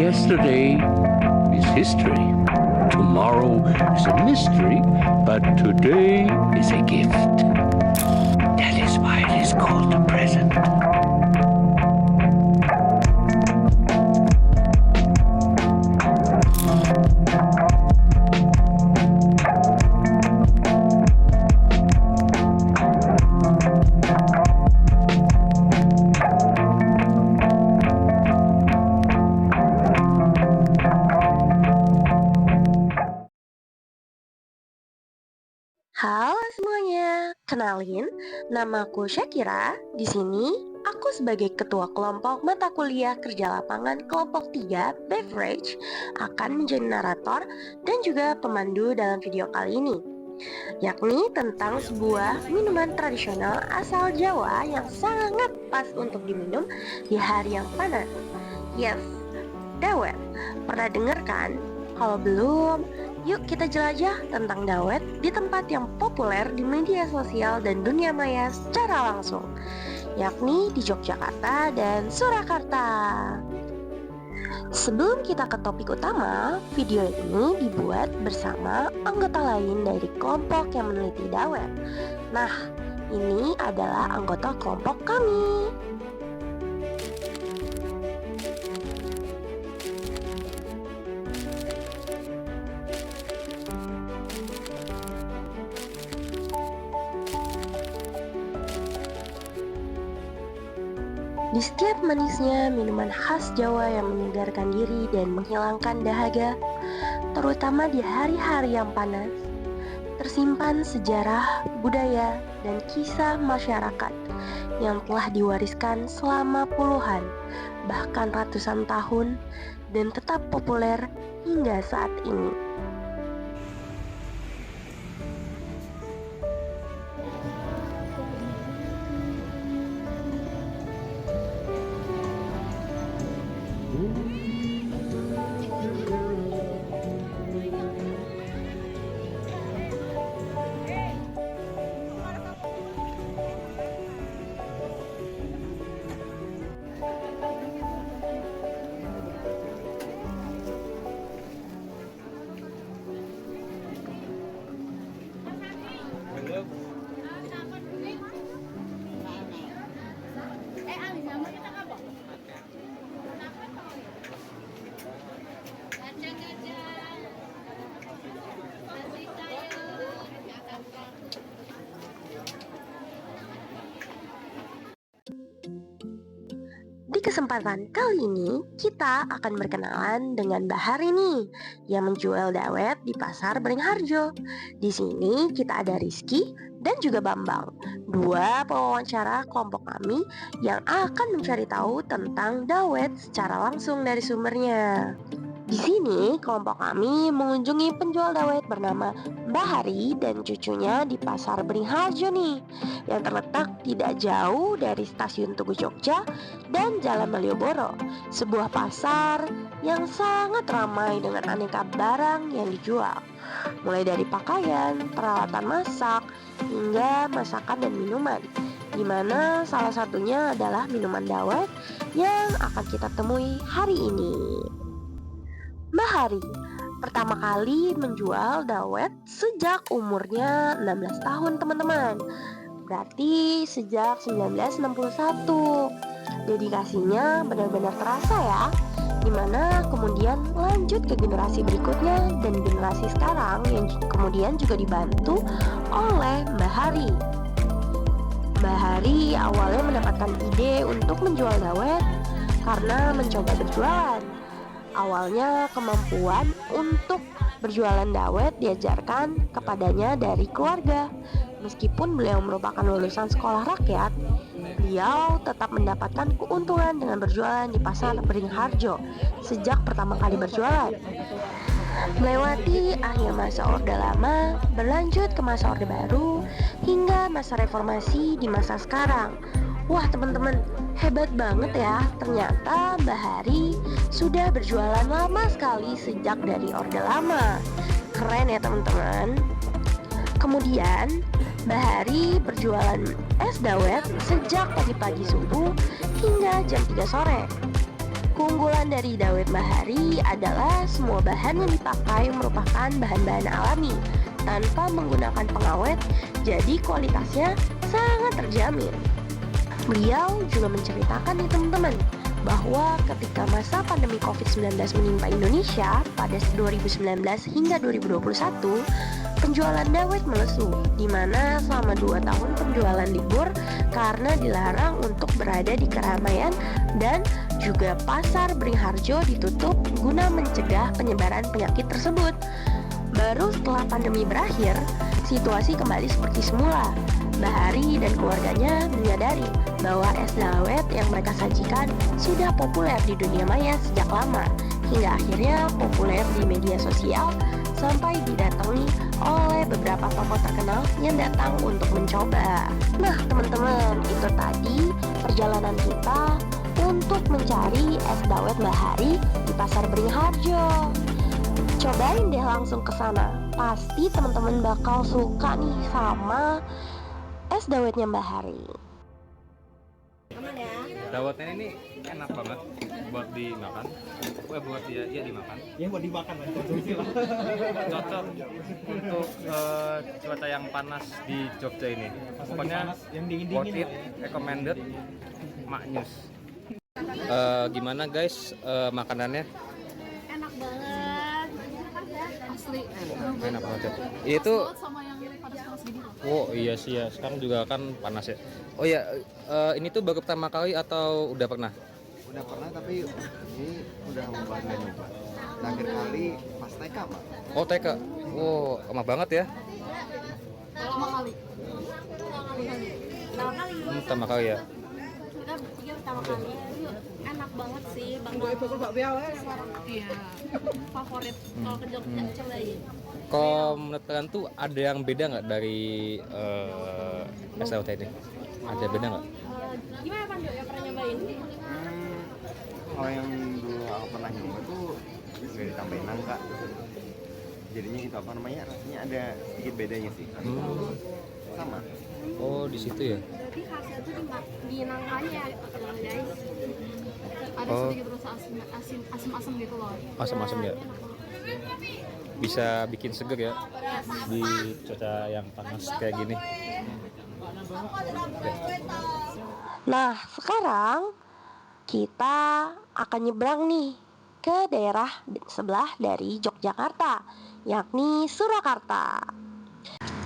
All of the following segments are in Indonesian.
Yesterday is history. Tomorrow is a mystery, but today is a gift. That is why it is called the present. Halo semuanya, kenalin, namaku Syakira. Di sini aku sebagai ketua kelompok mata kuliah kerja lapangan kelompok 3 Beverage akan menjadi narator dan juga pemandu dalam video kali ini, yakni tentang sebuah minuman tradisional asal Jawa yang sangat pas untuk diminum di hari yang panas. Yes, dawet. Pernah dengar kan? Kalau belum, yuk kita jelajah tentang dawet di tempat yang populer di media sosial dan dunia maya secara langsung, yakni di Yogyakarta dan Surakarta. Sebelum kita ke topik utama, video ini dibuat bersama anggota lain dari kelompok yang meneliti dawet. Nah, ini adalah anggota kelompok kami. Di setiap manisnya minuman khas Jawa yang menyegarkan diri dan menghilangkan dahaga, terutama di hari-hari yang panas, tersimpan sejarah, budaya, dan kisah masyarakat yang telah diwariskan selama puluhan, bahkan ratusan tahun, dan tetap populer hingga saat ini. Di kesempatan kali ini, kita akan berkenalan dengan Mbak Hari nih, yang menjual dawet di Pasar Beringharjo. Di sini kita ada Rizky dan juga Bambang, dua pewawancara kelompok kami yang akan mencari tahu tentang dawet secara langsung dari sumbernya. Di sini kelompok kami mengunjungi penjual dawet bernama Mbak Hari dan cucunya di Pasar Beringharjo nih, yang terletak tidak jauh dari Stasiun Tugu Jogja dan Jalan Malioboro, sebuah pasar yang sangat ramai dengan aneka barang yang dijual, mulai dari pakaian, peralatan masak, hingga masakan dan minuman, di mana salah satunya adalah minuman dawet yang akan kita temui hari ini. Mbak Hari pertama kali menjual dawet sejak umurnya 16 tahun teman-teman. Berarti sejak 1961. Dedikasinya benar-benar terasa ya, dimana kemudian lanjut ke generasi berikutnya dan generasi sekarang yang kemudian juga dibantu oleh Mbak Hari. Mbak Hari awalnya mendapatkan ide untuk menjual dawet karena mencoba berjualan. Awalnya kemampuan untuk berjualan dawet diajarkan kepadanya dari keluarga. Meskipun beliau merupakan lulusan sekolah rakyat, beliau tetap mendapatkan keuntungan dengan berjualan di Pasar Beringharjo sejak pertama kali berjualan. Melewati akhir masa Orde Lama, berlanjut ke masa Orde Baru, hingga masa reformasi di masa sekarang. Wah teman-teman, hebat banget ya. Ternyata Mbak Hari sudah berjualan lama sekali sejak dari Orde Lama. Keren ya teman-teman. Kemudian Mbak Hari berjualan es dawet sejak pagi-pagi subuh hingga jam 3 sore. Keunggulan dari dawet Bahari adalah semua bahan yang dipakai merupakan bahan-bahan alami tanpa menggunakan pengawet, jadi kualitasnya sangat terjamin. Beliau juga menceritakan nih teman-teman, bahwa ketika masa pandemi COVID-19 menimpa Indonesia pada 2019 hingga 2021, penjualan dawet melesu, di mana selama 2 tahun penjualan libur karena dilarang untuk berada di keramaian dan juga pasar Beringharjo ditutup guna mencegah penyebaran penyakit tersebut. Baru setelah pandemi berakhir, situasi kembali seperti semula. Bahari dan keluarganya menyadari bahwa es dawet yang mereka sajikan sudah populer di dunia maya sejak lama, hingga akhirnya populer di media sosial sampai didatangi oleh beberapa tokoh terkenal yang datang untuk mencoba. Nah teman-teman, itu tadi perjalanan kita untuk mencari es dawet Bahari di Pasar Beringharjo. Cobain deh langsung ke sana, pasti teman-teman bakal suka nih sama es dawetnya Bahari. Dawetnya ini enak banget buat dimakan. Buat dia dimakan. Ya buat dimakan lah, konsumsi lah. Cocok untuk cuaca yang panas di Jogja ini. Pokoknya yang dingin-dingin worth it, recommended, maknyus. Gimana guys makanannya? Enak banget, asli Enak banget ya. Itu sama yang panas-panas gini loh. oh iya sih ya, sekarang juga kan panas ya. Oh iya, ini tuh baru pertama kali atau udah pernah? Udah pernah, tapi ini udah nyoba. Terakhir kali pas TK, Pak. Oh TK, oh lama banget ya. Pertama kali. Pertama kali ya. Kita bertiga pertama kali. Enak banget sih, Bang. Iya. Favorit kalau ke Jogja cobain. Kalau menurut kalian tuh ada yang beda nggak dari es dawet ini? Ada beda nggak? Gimana Panjo yang pernah nyobain? Kalau yang dulu aku pernah nyoba tuh nggak ditambahin nangka. Jadinya itu apa namanya, rasanya ada sedikit bedanya sih. Sama. Oh di situ ya. Berarti khasnya tuh di nangkanya ya, guys. Ada Oh. sedikit rasa asam-asam gitu loh. Asam-asam ya. Bisa bikin seger ya di cuaca yang panas kayak gini. Nah, sekarang kita akan nyebrang nih ke daerah sebelah dari Yogyakarta, yakni Surakarta.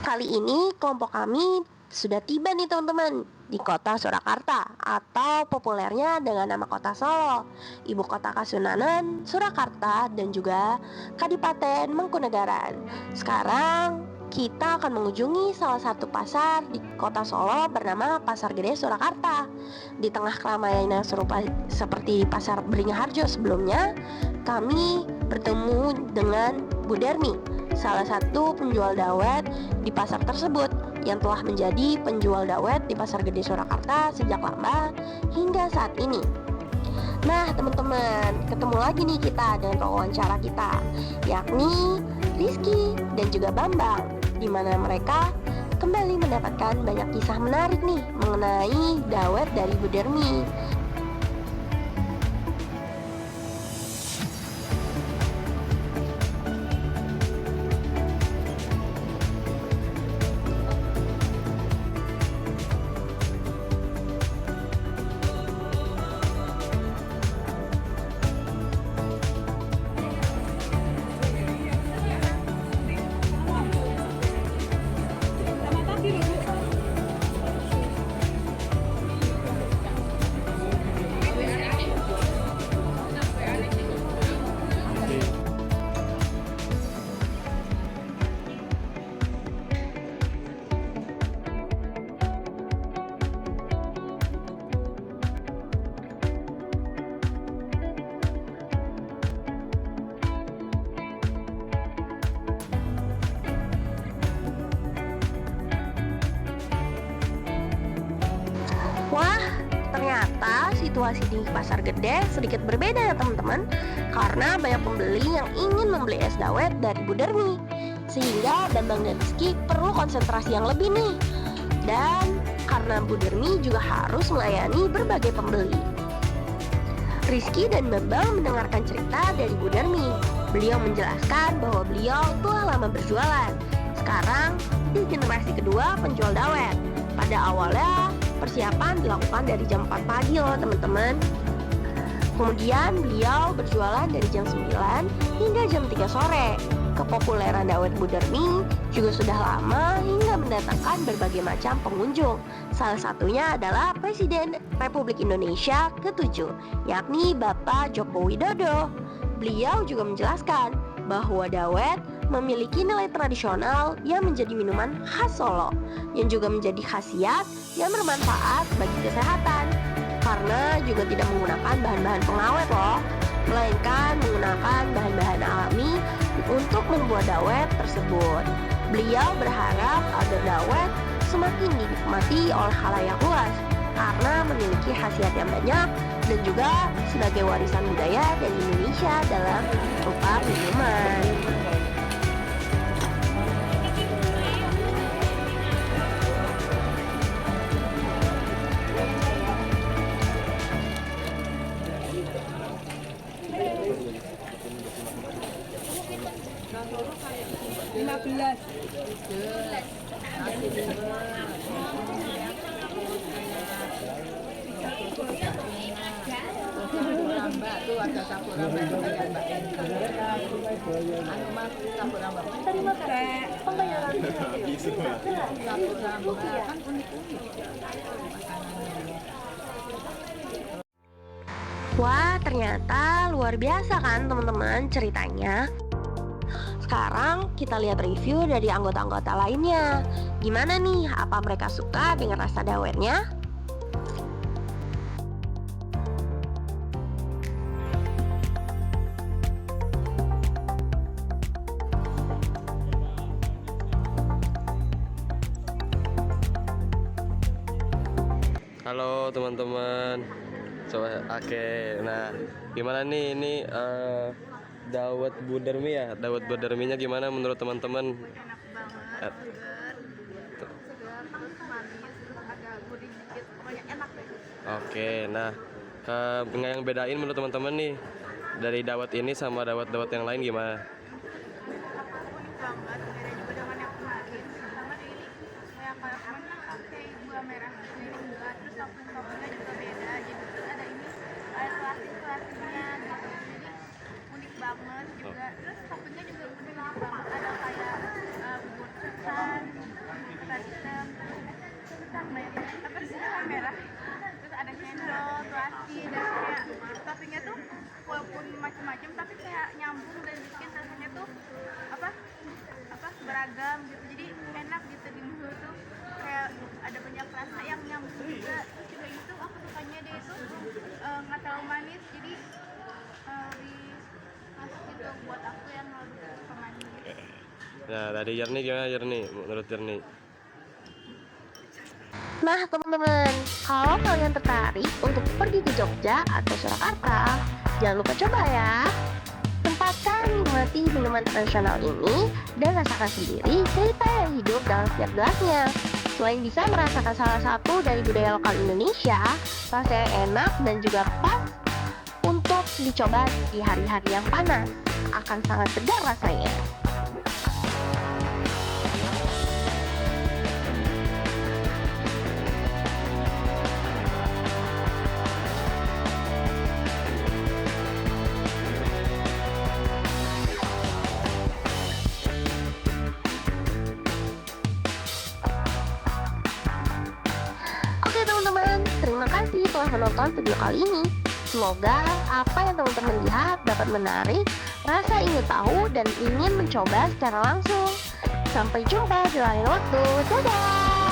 Kali ini kelompok kami sudah tiba nih teman-teman di kota Surakarta, atau populernya dengan nama kota Solo, ibu kota Kasunanan, Surakarta, dan juga Kadipaten Mangkunegaran. Sekarang kita akan mengunjungi salah satu pasar di kota Solo bernama Pasar Gede Surakarta. Di tengah keramaian yang serupa seperti Pasar Beringharjo sebelumnya, kami bertemu dengan Bu Dermi, salah satu penjual dawet di pasar tersebut, yang telah menjadi penjual dawet di Pasar Gede Surakarta sejak lama hingga saat ini. Nah teman-teman, ketemu lagi nih kita dengan wawancara kita, yakni Rizky dan juga Bambang, di mana mereka kembali mendapatkan banyak kisah menarik nih mengenai dawet dari Bu Dermi. Wah, ternyata situasi di Pasar Gede sedikit berbeda ya teman-teman, karena banyak pembeli yang ingin membeli es dawet dari Bu Dermi, sehingga Bambang dan Rizky perlu konsentrasi yang lebih nih. Dan karena Bu Dermi juga harus melayani berbagai pembeli. Rizky dan Bambang mendengarkan cerita dari Bu Darmi. Beliau menjelaskan bahwa beliau telah lama berjualan. Sekarang di generasi kedua penjual dawet. Pada awalnya persiapan dilakukan dari jam 4 pagi loh teman-teman. Kemudian beliau berjualan dari jam 9 hingga jam 3 sore. Kepopuleran dawet Bu Darmi juga sudah lama hingga mendatangkan berbagai macam pengunjung. Salah satunya adalah Presiden Republik Indonesia ke-7, yakni Bapak Joko Widodo. Beliau juga menjelaskan bahwa dawet memiliki nilai tradisional yang menjadi minuman khas Solo, yang juga menjadi khasiat yang bermanfaat bagi kesehatan, karena juga tidak menggunakan bahan-bahan pengawet loh, melainkan menggunakan bahan-bahan alami untuk membuat dawet tersebut. Beliau berharap agar dawet semakin dinikmati oleh khalayak luas karena memiliki khasiat yang banyak dan juga sebagai warisan budaya dari Indonesia dalam rupa minuman. Wah, ternyata luar biasa kan teman-teman ceritanya. Sekarang kita lihat review dari anggota-anggota lainnya. Gimana nih, apa mereka suka dengan rasa dawetnya? Halo teman-teman, coba nah gimana nih ini dawet Bu Darmi ya, dawet Bu Darminya gimana menurut teman-teman? Enak banget, segar, terus manis, terus agak gurih dikit, pokoknya enak deh. Oke, nah yang bedain menurut teman-teman nih dari dawet ini sama dawet-dawet yang lain gimana? Unik banget, beda juga dengan yang kemarin. Sama ini kayak kemarin pakai gula merah, ini enggak, terus topping-toppingnya juga beda. Jadi terus ada ini, ada selasih-selasihnya gitu. Jadi unik banget juga. Terus toppingnya juga unik banget, ada kayak bubur ketan, ketan hitam, ketan apa sih ketan merah. Terus ada cendol, terasi, dan kayak toppingnya tuh walaupun macam-macam tapi kayak nyambung dan bikin rasanya tuh apa beragam gitu, jadi enak gitu di mulut tuh, kayak ada banyak rasa yang nyambung juga. Terus juga itu aku sukanya dia itu nggak terlalu manis, jadi lebih pas gitu buat aku yang lebih suka manis. Nah tadi Jerni gimana Jerni? Menurut Jerni? Nah teman-teman, kalau kalian tertarik untuk pergi ke Jogja atau Surakarta, jangan lupa coba ya. Sempatkan nikmati minuman tradisional ini dan rasakan sendiri cerita yang hidup dalam setiap gelasnya. Selain bisa merasakan salah satu dari budaya lokal Indonesia, rasanya enak dan juga pas untuk dicoba di hari-hari yang panas. Akan sangat segar rasanya. Oke teman-teman, terima kasih telah menonton video kali ini. Semoga apa yang teman-teman lihat dapat menarik, rasa ingin tahu dan ingin mencoba secara langsung. Sampai jumpa di lain waktu. Dadah!